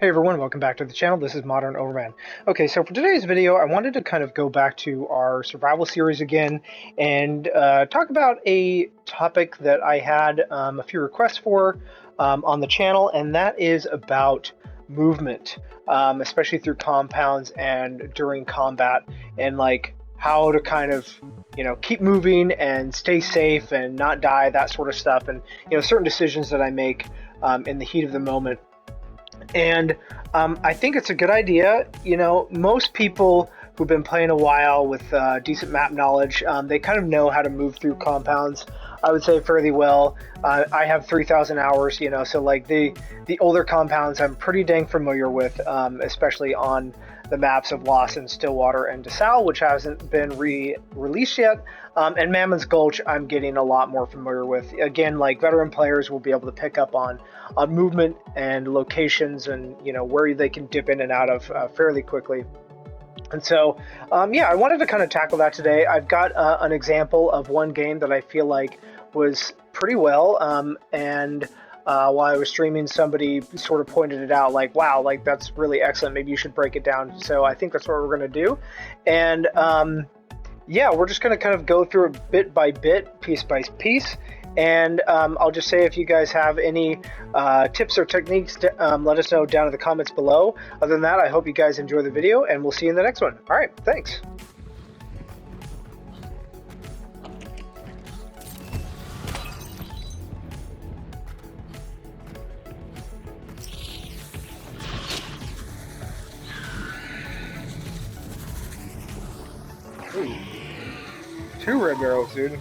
Hey everyone, welcome back to the channel. This is Modern Overman. Okay, so for today's video, I wanted to kind of go back to our survival series again and talk about a topic that I had a few requests for on the channel, and that is about movement, especially through compounds and during combat, and like how to kind of keep moving and stay safe and not die, that sort of stuff, and certain decisions that I make in the heat of the moment. And I think it's a good idea. Most people who've been playing a while with decent map knowledge, they kind of know how to move through compounds. I would say fairly well. I have 3,000 hours, so like the older compounds I'm pretty dang familiar with, especially on the maps of Lost and Stillwater and DeSalle, which hasn't been released yet. And Mammon's Gulch, I'm getting a lot more familiar with. Again, like veteran players will be able to pick up on movement and locations and where they can dip in and out of fairly quickly. And so, yeah, I wanted to kind of tackle that today. I've got an example of one game that I feel like was pretty well, and while I was streaming, somebody sort of pointed it out, like, wow, like that's really excellent. Maybe you should break it down. So I think that's what we're going to do. And yeah, we're just going to kind of go through it bit by bit, piece by piece. And I'll just say, if you guys have any tips or techniques, let us know down in the comments below. Other than that, I hope you guys enjoy the video, and we'll see you in the next one. All right, thanks. Ooh. 2 red barrels, dude.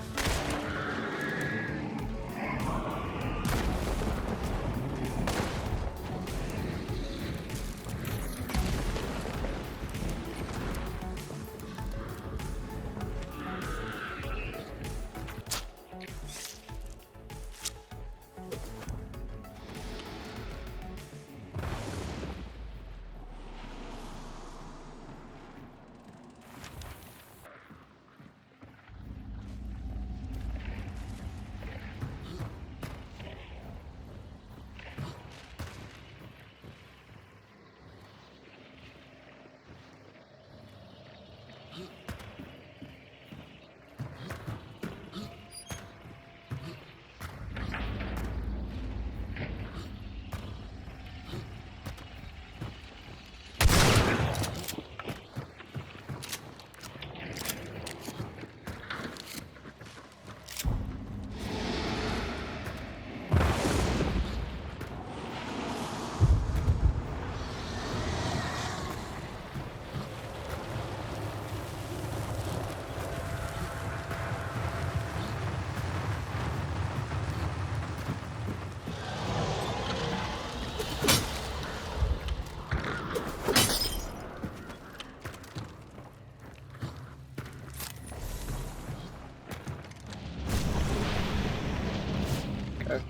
Okay.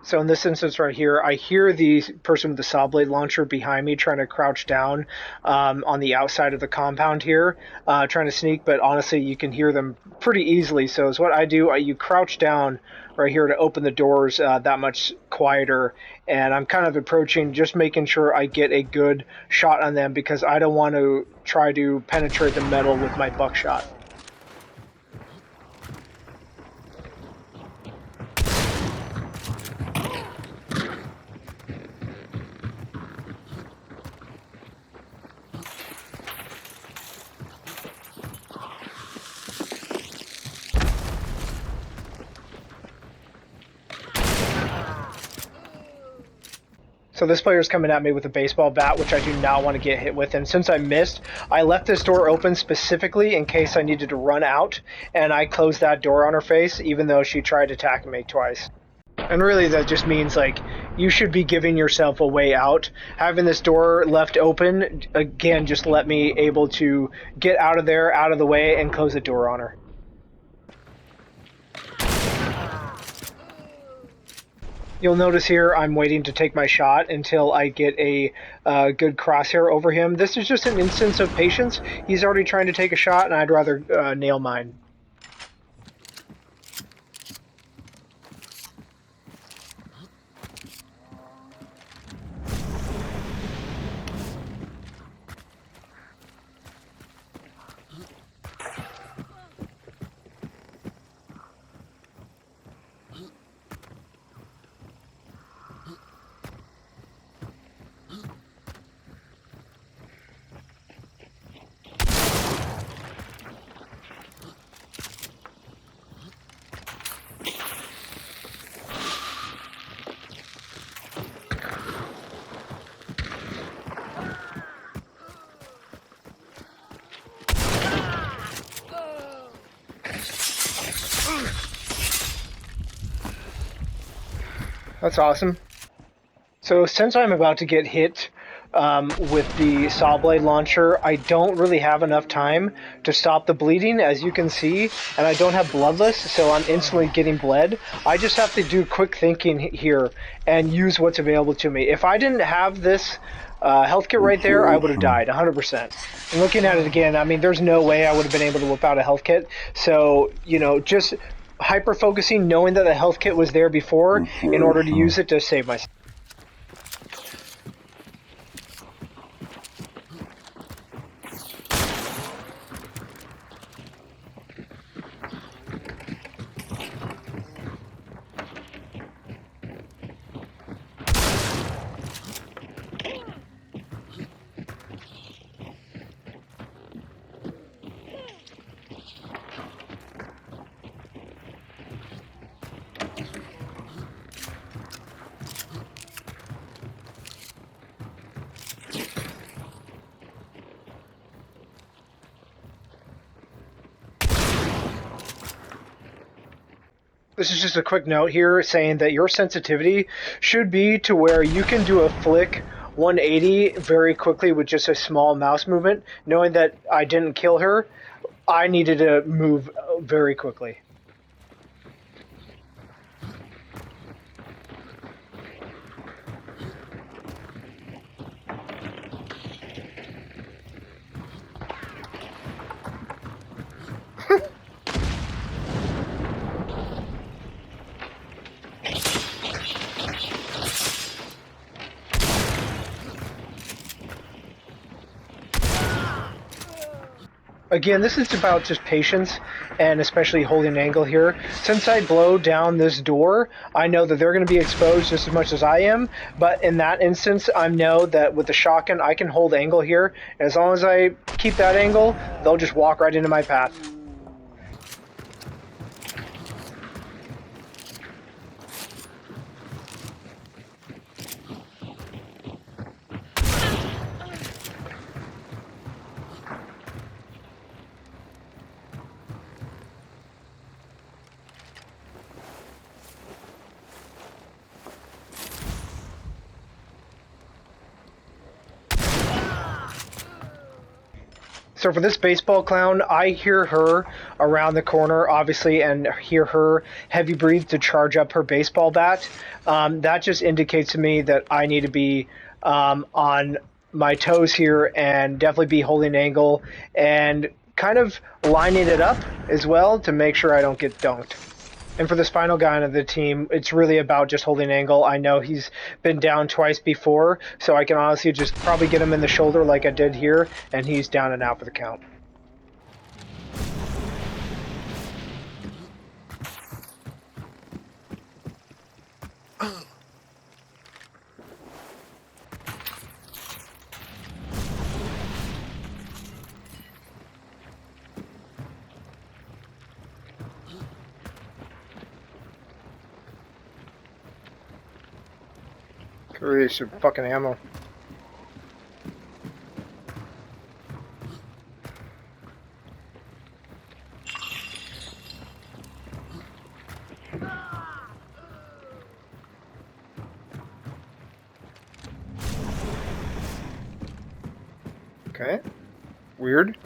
So in this instance right here, I hear the person with the saw blade launcher behind me trying to crouch down on the outside of the compound here, trying to sneak, but honestly, you can hear them pretty easily. So is what I do, you crouch down right here to open the doors that much quieter, and I'm kind of approaching, just making sure I get a good shot on them, because I don't want to try to penetrate the metal with my buckshot. So this player's coming at me with a baseball bat, which I do not want to get hit with. And since I missed, I left this door open specifically in case I needed to run out. And I closed that door on her face, even though she tried attacking me twice. And really that just means, like, you should be giving yourself a way out. Having this door left open, again, just let me able to get out of there, out of the way, and close the door on her. You'll notice here I'm waiting to take my shot until I get a good crosshair over him. This is just an instance of patience. He's already trying to take a shot, and I'd rather nail mine. That's awesome. So since I'm about to get hit with the saw blade launcher, I don't really have enough time to stop the bleeding, as you can see, and I don't have bloodless, so I'm instantly getting bled. I just have to do quick thinking here and use what's available to me. If I didn't have this health kit right there, I would have died 100%. And looking at it again, I mean, there's no way I would have been able to whip out a health kit. So, you know, just hyper focusing, knowing that the health kit was there before in order to use it to save myself. This is just a quick note here saying that your sensitivity should be to where you can do a flick 180 very quickly with just a small mouse movement. Knowing that I didn't kill her, I needed to move very quickly. Again, this is about just patience and especially holding an angle here. Since I blow down this door, I know that they're going to be exposed just as much as I am, but in that instance, I know that with the shotgun, I can hold angle here, and as long as I keep that angle, they'll just walk right into my path. So for this baseball clown, I hear her around the corner, obviously, and hear her heavy breathe to charge up her baseball bat. That just indicates to me that I need to be on my toes here and definitely be holding angle and kind of lining it up as well to make sure I don't get dunked. And for this final guy on the team, it's really about just holding angle. I know he's been down twice before, so I can honestly just probably get him in the shoulder like I did here, and he's down and out for the count. Really some fucking ammo. Okay. Weird.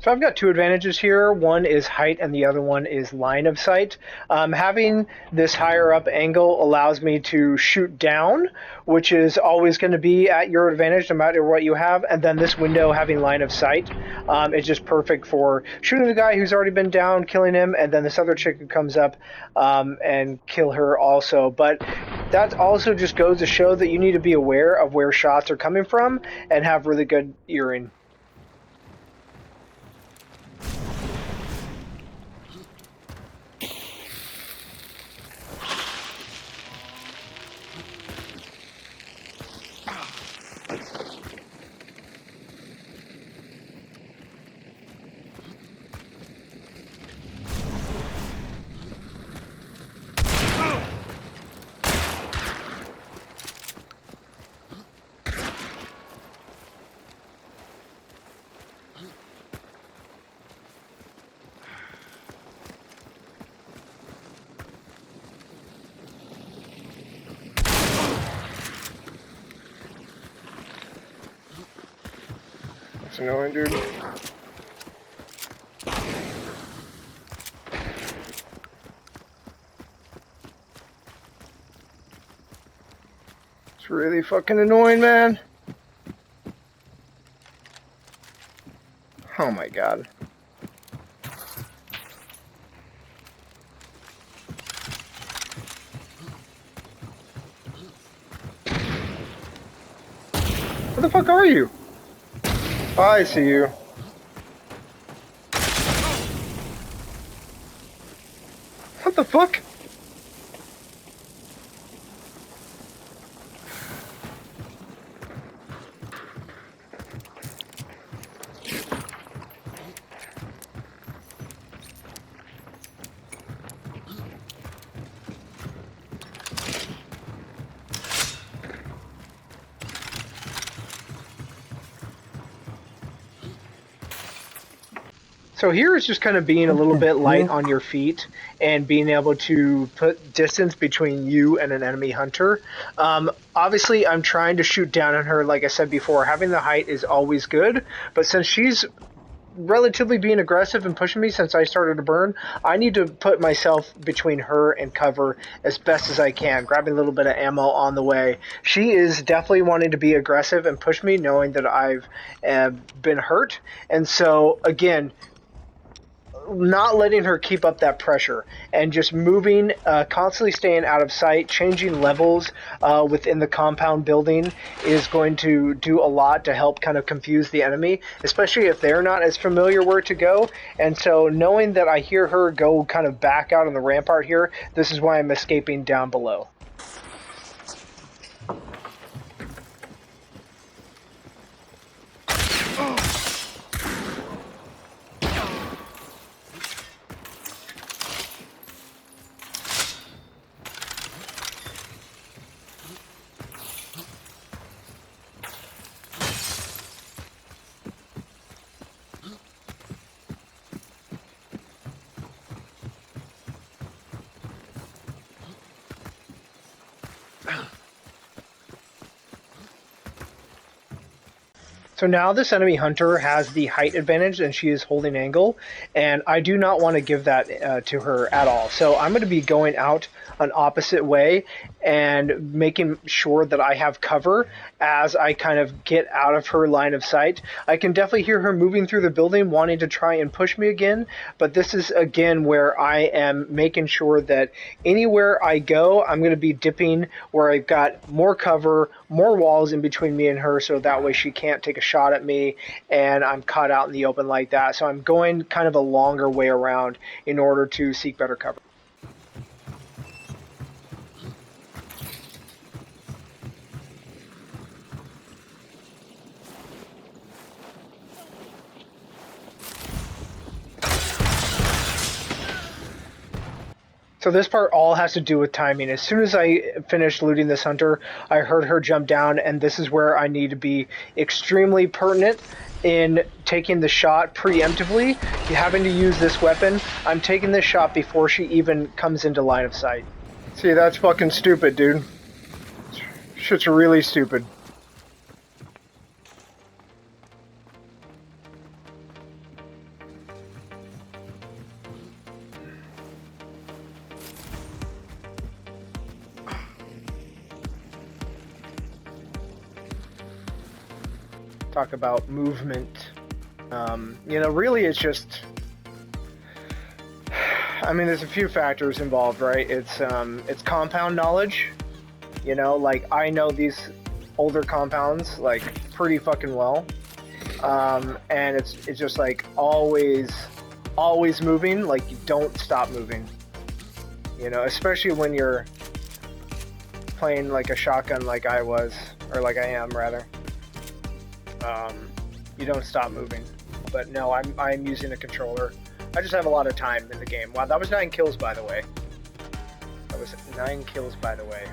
So I've got two advantages here. One is height and the other one is line of sight. Having this higher up angle allows me to shoot down, which is always going to be at your advantage no matter what you have. And then this window having line of sight is just perfect for shooting the guy who's already been down, killing him, and then this other chick who comes up and kill her also. But that also just goes to show that you need to be aware of where shots are coming from and have really good earring. That's annoying, dude. It's really fucking annoying, man. Oh my god. Where the fuck are you? Oh, I see you. What the fuck? So here is just kind of being a little bit light on your feet and being able to put distance between you and an enemy hunter. Obviously, I'm trying to shoot down on her, like I said before. Having the height is always good, but since she's relatively being aggressive and pushing me since I started to burn, I need to put myself between her and cover as best as I can, grabbing a little bit of ammo on the way. She is definitely wanting to be aggressive and push me, knowing that I've been hurt. And so, again, not letting her keep up that pressure and just moving, constantly staying out of sight, changing levels within the compound building is going to do a lot to help kind of confuse the enemy, especially if they're not as familiar where to go. And so knowing that I hear her go kind of back out on the rampart here, this is why I'm escaping down below. So now this enemy hunter has the height advantage and she is holding angle, and I do not want to give that to her at all. So I'm going to be going out an opposite way and making sure that I have cover as I kind of get out of her line of sight. I can definitely hear her moving through the building wanting to try and push me again, but this is again where I am making sure that anywhere I go, I'm going to be dipping where I've got more cover, more walls in between me and her, so that way she can't take a shot at me and I'm caught out in the open like that. So I'm going kind of a longer way around in order to seek better cover. So this part all has to do with timing. As soon as I finished looting this hunter, I heard her jump down, and this is where I need to be extremely pertinent in taking the shot preemptively. Having to use this weapon, I'm taking this shot before she even comes into line of sight. See, that's fucking stupid, dude. Shit's really stupid. talk about movement. You know, really it's just, I mean, there's a few factors involved, right? It's compound knowledge. You know, like, I know these older compounds, like, pretty fucking well. And it's just, like, always moving. Like, you don't stop moving. You know, especially when you're playing, like, a shotgun like I was, or like I am, rather. You don't stop moving. But no, I'm using a controller. I just have a lot of time in the game. Wow, that was 9 kills, by the way. That was 9 kills, by the way.